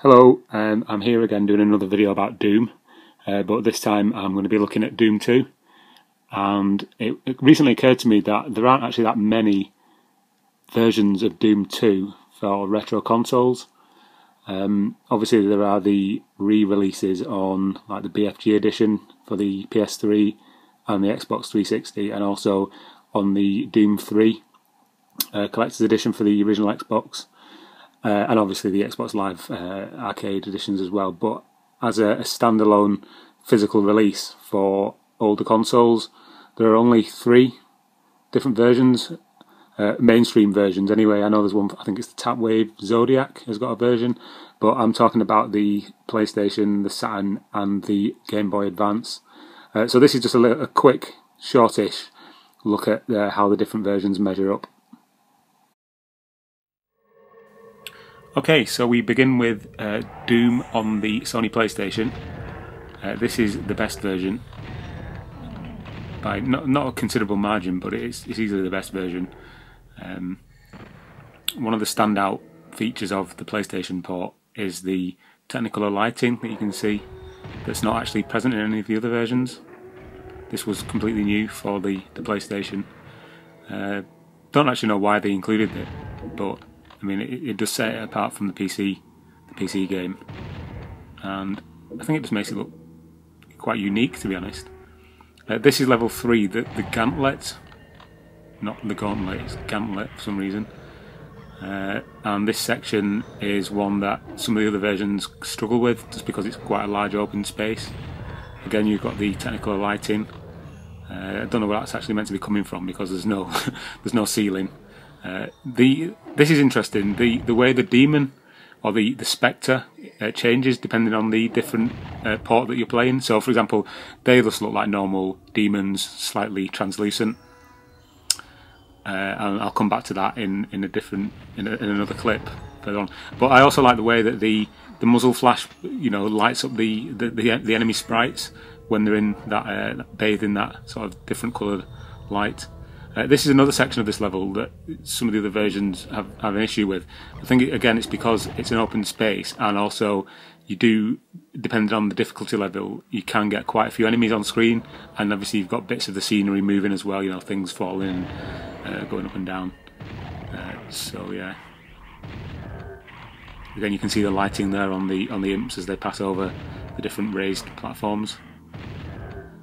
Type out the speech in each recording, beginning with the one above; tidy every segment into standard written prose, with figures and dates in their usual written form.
Hello, I'm here again doing another video about Doom, but this time I'm going to be looking at Doom 2, and it recently occurred to me that there aren't actually that many versions of Doom 2 for retro consoles. Obviously there are the re-releases on like the BFG edition for the PS3 and the Xbox 360, and also on the Doom 3 collector's edition for the original Xbox. And obviously the Xbox Live arcade editions as well. But as a standalone physical release for older consoles, there are only 3 different versions, mainstream versions anyway. I know there's one, I think it's the Tapwave Zodiac has got a version, but I'm talking about the PlayStation, the Saturn and the Game Boy Advance. So this is just a quick, shortish look at how the different versions measure up. Okay, so we begin with Doom on the Sony PlayStation. This is the best version by not a considerable margin, but it's easily the best version. One of the standout features of the PlayStation port is the Technicolor lighting that you can see that's not actually present in any of the other versions. This was completely new for the PlayStation. Don't actually know why they included it, but I mean, it does set it apart from the PC game, and I think it just makes it look quite unique, to be honest. This is level 3, the Gauntlet, not the Gauntlet, it's Gauntlet for some reason. And this section is one that some of the other versions struggle with, just because it's quite a large open space. Again, you've got the Technicolor lighting. I don't know where that's actually meant to be coming from, because there's no there's no ceiling. This is interesting. The way the demon or the spectre changes depending on the different port that you're playing. So, for example, they just look like normal demons, slightly translucent, and I'll come back to that in another clip further on. But I also like the way that the muzzle flash, lights up the enemy sprites when they're in that bathed in that sort of different coloured light. This is another section of this level that some of the other versions have an issue with. I think, again, it's because it's an open space, and also you do, depending on the difficulty level, you can get quite a few enemies on screen, and obviously you've got bits of the scenery moving as well, things falling, going up and down. So yeah. Again, you can see the lighting there on the imps as they pass over the different raised platforms.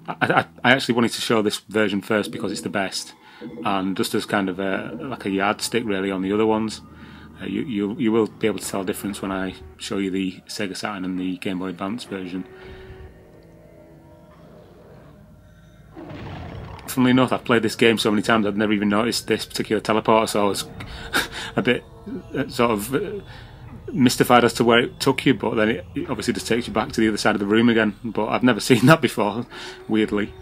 I actually wanted to show this version first because it's the best, and just as kind of like a yardstick really on the other ones. You will be able to tell a difference when I show you the Sega Saturn and the Game Boy Advance version. Funnily enough, I've played this game so many times I've never even noticed this particular teleporter, so I was a bit sort of mystified as to where it took you, but then it obviously just takes you back to the other side of the room again. But I've never seen that before, weirdly.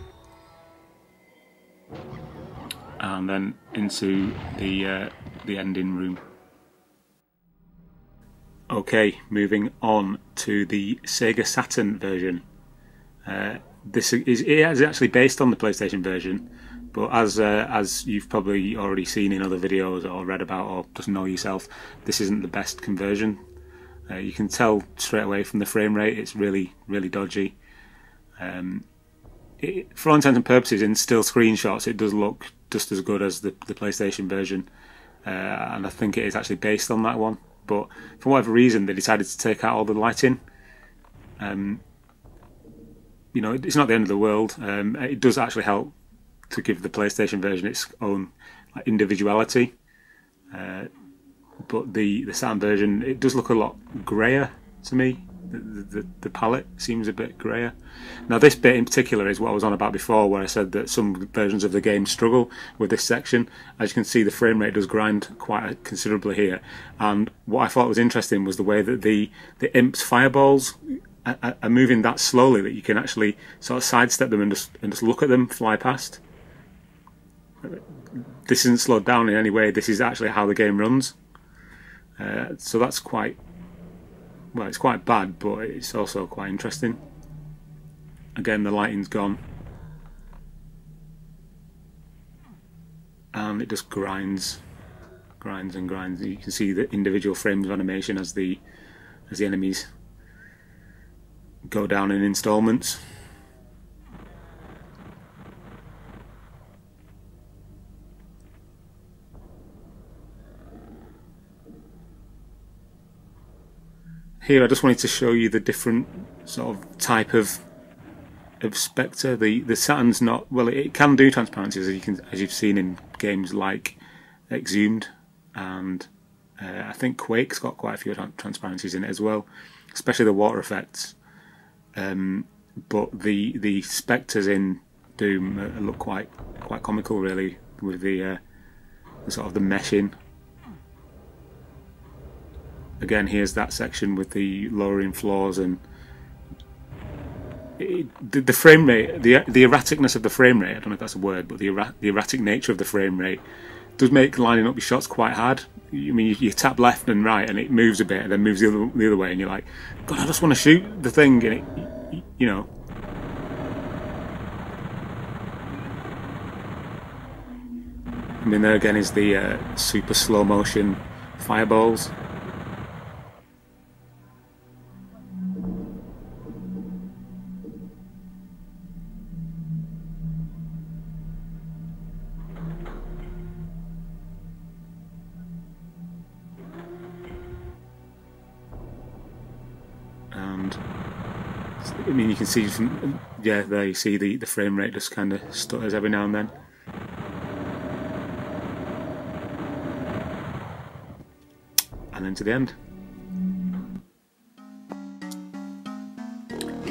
And then into the ending room. Okay, moving on to the Sega Saturn version. This is actually based on the PlayStation version, but as you've probably already seen in other videos or read about or just know yourself, this isn't the best conversion. You can tell straight away from the frame rate; it's really dodgy. For all intents and purposes, in still screenshots, it does look just as good as the PlayStation version, and I think it is actually based on that one. But for whatever reason, they decided to take out all the lighting. It's not the end of the world. It does actually help to give the PlayStation version its own individuality. But the Saturn version, it does look a lot greyer to me. The palette seems a bit greyer. Now this bit in particular is what I was on about before, where I said that some versions of the game struggle with this section. As you can see, the frame rate does grind quite considerably here, and what I thought was interesting was the way that the imps' fireballs are moving that slowly that you can actually sort of sidestep them and just look at them fly past. This isn't slowed down in any way. This is actually how the game runs. So that's quite, well, it's quite bad, but it's also quite interesting. Again, the lighting's gone, and it just grinds and grinds. You can see the individual frames of animation as the as the enemies go down in installments. Here I just wanted to show you the different sort of type of Spectre. The Saturn's not, well, it can do transparencies, as you've seen in games like Exhumed, and I think Quake's got quite a few transparencies in it as well, especially the water effects. But the Spectres in Doom look quite comical, really, with the sort of the meshing. Again, here's that section with the lowering floors and the frame rate, the erraticness of the frame rate. I don't know if that's a word, but the erratic nature of the frame rate does make lining up your shots quite hard. I mean, you tap left and right, and it moves a bit, and then moves the other way, and you're like, God, I just want to shoot the thing, and it, you know. I mean, there again is the super slow motion fireballs. And I mean, you can see from, yeah, there you see the frame rate just kind of stutters every now and then. And then to the end.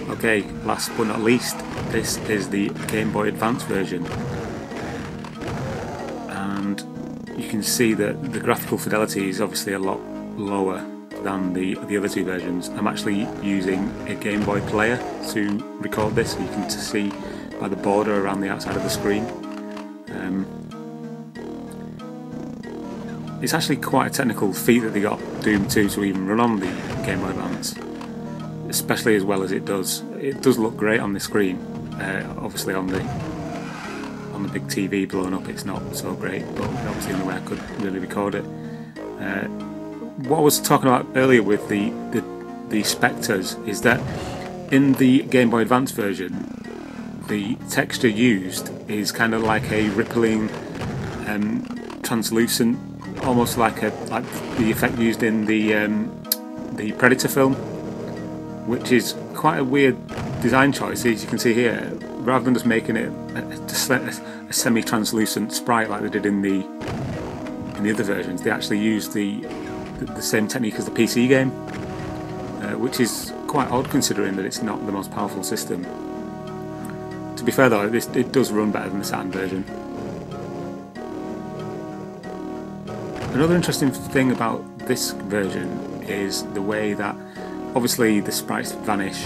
Okay, last but not least, this is the Game Boy Advance version, and you can see that the graphical fidelity is obviously a lot lower than the other two versions. I'm actually using a Game Boy player to record this, so you can see by the border around the outside of the screen. It's actually quite a technical feat that they got Doom 2 to even run on the Game Boy Advance, especially as well as it does. It does look great on the screen. Obviously on the big TV blown up it's not so great, but that was the only way I could really record it. What I was talking about earlier with the Spectres is that in the Game Boy Advance version, the texture used is kind of like a rippling, translucent, almost like the effect used in the Predator film, which is quite a weird design choice. As you can see here, rather than just making it a semi-translucent sprite like they did in the other versions, they actually used the same technique as the PC game, which is quite odd considering that it's not the most powerful system. To be fair though, it does run better than the Saturn version. Another interesting thing about this version is the way that obviously the sprites vanish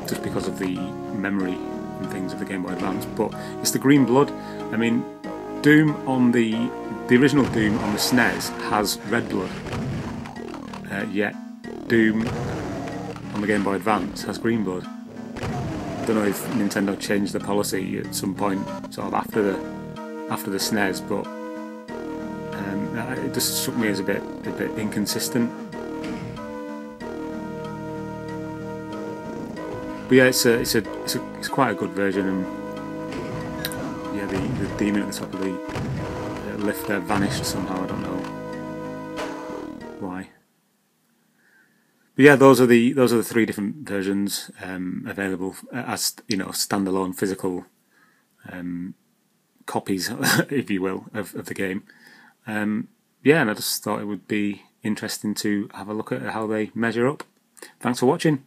just because of the memory and things of the Game Boy Advance, but it's the green blood. I mean, Doom on the original Doom on the SNES has red blood, yet Doom on the Game Boy Advance has green blood. I don't know if Nintendo changed the policy at some point, sort of after the SNES, but it just struck me as a bit inconsistent. But yeah, it's quite a good version, and yeah, the demon at the top of the lift there vanished somehow. I don't know why. But yeah, those are the three different versions available as, you know, standalone physical copies, if you will, of the game. Yeah, and I just thought it would be interesting to have a look at how they measure up. Thanks for watching.